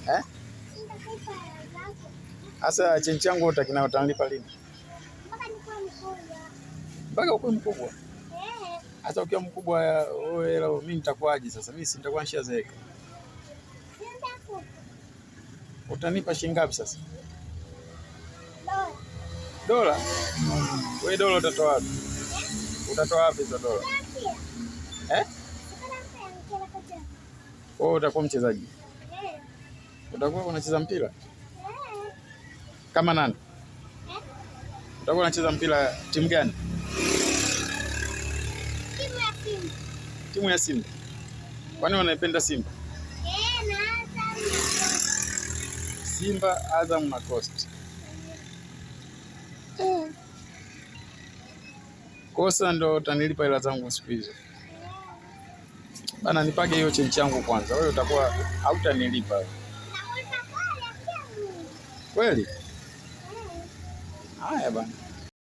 Eh? Asa chenchi yangu utanilipa lini? Mpaka ukuwe mkubwa. Hata ukiwa mkubwa wewe mimi nitakuaje sasa? Mimi si nitakuwa nishazeeka. Utanipa shilingi ngapi sasa? Dola? Wewe dola utatoa wapi? Utatoa wapi hizo dola? Eh? Wewe utakuwa mchezaji? Utakuwa unacheza mpira? Kama nani? Utakuwa unacheza mpira timu gani? Timu ya Simba. Kwani unaipenda Simba? Simba, Azam na Coast. Kosa ndo utanilipa hela zangu siku hizo. Bana nipage hiyo chenchi yangu kwanza. Wewe utakuwa hautanilipa. Kweli? Haya bana.